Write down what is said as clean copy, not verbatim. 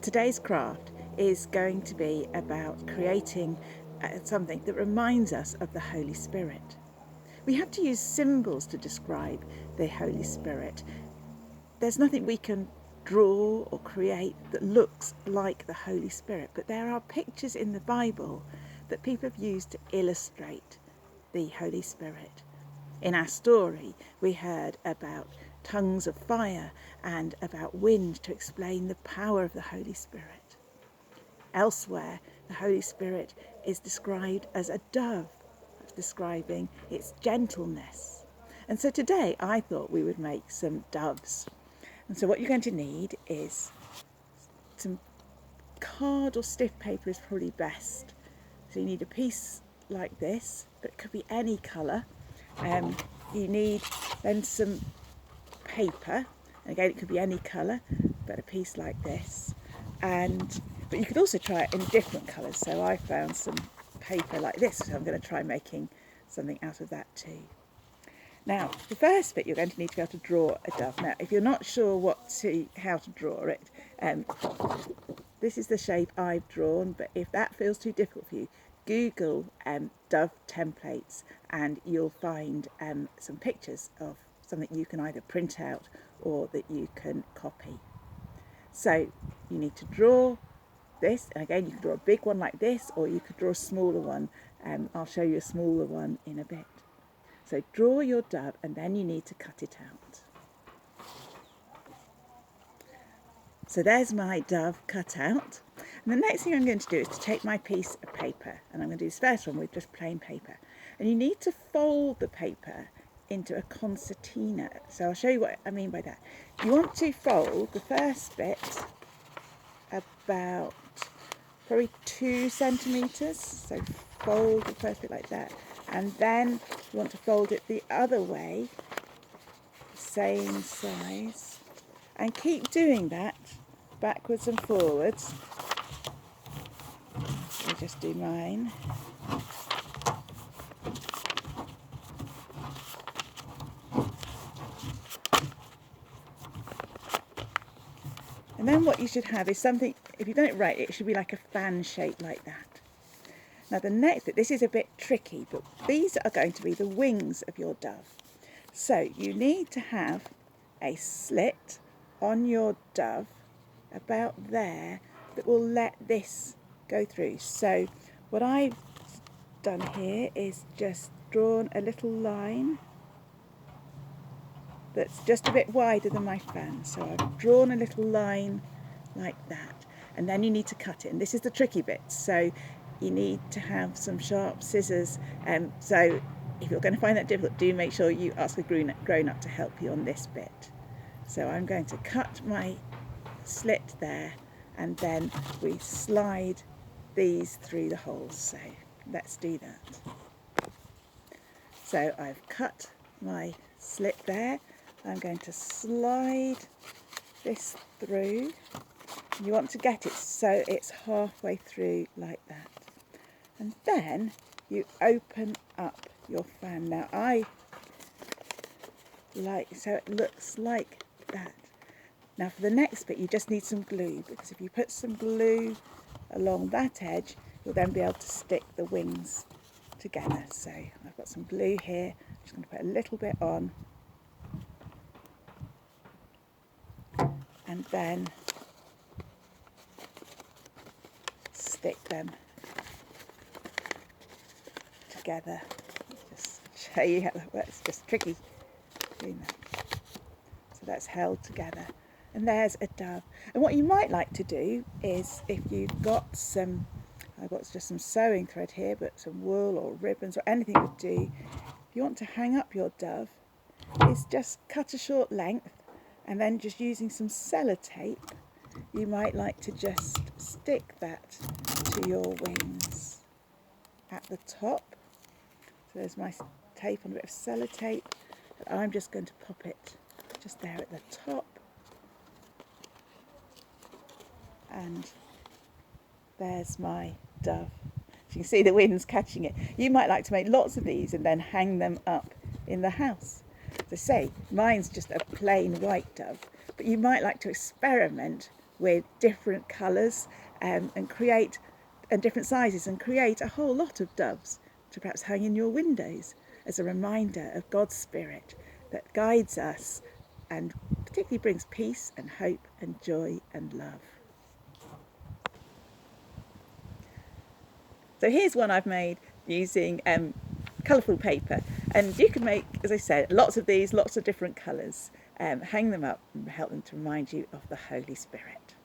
Today's craft is going to be about creating something that reminds us of the Holy Spirit. We have to use symbols to describe the Holy Spirit. There's nothing we can draw or create that looks like the Holy Spirit, but there are pictures in the Bible that people have used to illustrate the Holy Spirit. In our story, we heard about tongues of fire and about wind to explain the power of the Holy Spirit. Elsewhere, the Holy Spirit is described as a dove, describing its gentleness. And so today I thought we would make some doves. And so what you're going to need is some card or stiff paper is probably best. So you need a piece like this, but it could be any colour. You need then some paper, and again it could be any colour, but a piece like this. But you could also try it in different colours. So I found some paper like this, so I'm going to try making something out of that too. Now, the first bit, you're going to need to be able to draw a dove. Now, if you're not sure how to draw it, this is the shape I've drawn, but if that feels too difficult for you, Google dove templates and you'll find some pictures of something you can either print out or that you can copy. So you need to draw this, and again you can draw a big one like this, or you could draw a smaller one. I'll show you a smaller one in a bit. So draw your dove and then you need to cut it out. So there's my dove cut out. And the next thing I'm going to do is to take my piece of paper, and I'm going to do this first one with just plain paper. And you need to fold the paper into a concertina. So I'll show you what I mean by that. You want to fold the first bit about probably 2 centimetres. So fold the first bit like that. And then you want to fold it the other way, same size. And keep doing that backwards and forwards. I'll just do mine. And then what you should have is something, if you've done it right, it should be like a fan shape like that. Now the next bit, this is a bit tricky, but these are going to be the wings of your dove. So you need to have a slit on your dove about there that will let this go through. So what I've done here is just drawn a little line that's just a bit wider than my fan. So I've drawn a little line like that, and then you need to cut it. And this is the tricky bit. So you need to have some sharp scissors. So if you're going to find that difficult, do make sure you ask a grown-up to help you on this bit. So I'm going to cut my slit there, and then we slide these through the holes. So let's do that. So I've cut my slit there. I'm going to slide this through. You want to get it so it's halfway through like that. And then you open up your fan. Now so it looks like that. Now for the next bit you just need some glue, because if you put some glue along that edge, you'll then be able to stick the wings together. So I've got some glue here. I'm just going to put a little bit on, and then stick them together. Just show you how that works. It's just tricky doing that. So that's held together, and there's a dove. And what you might like to do is, if you've got I've got just some sewing thread here, but some wool or ribbons or anything would do. If you want to hang up your dove, is just cut a short length, and then just using some sellotape, you might like to just stick that to your wings at the top. So there's my tape on a bit of sellotape, and I'm just going to pop it just there at the top, and there's my dove. So you can see the wind's catching it. You might like to make lots of these and then hang them up in the house. So say, mine's just a plain white dove, but you might like to experiment with different colours and different sizes, and create a whole lot of doves to perhaps hang in your windows as a reminder of God's Spirit that guides us and particularly brings peace and hope and joy and love. So here's one I've made using colourful paper, and you can make, as I said, lots of these, lots of different colours. Hang them up and help them to remind you of the Holy Spirit.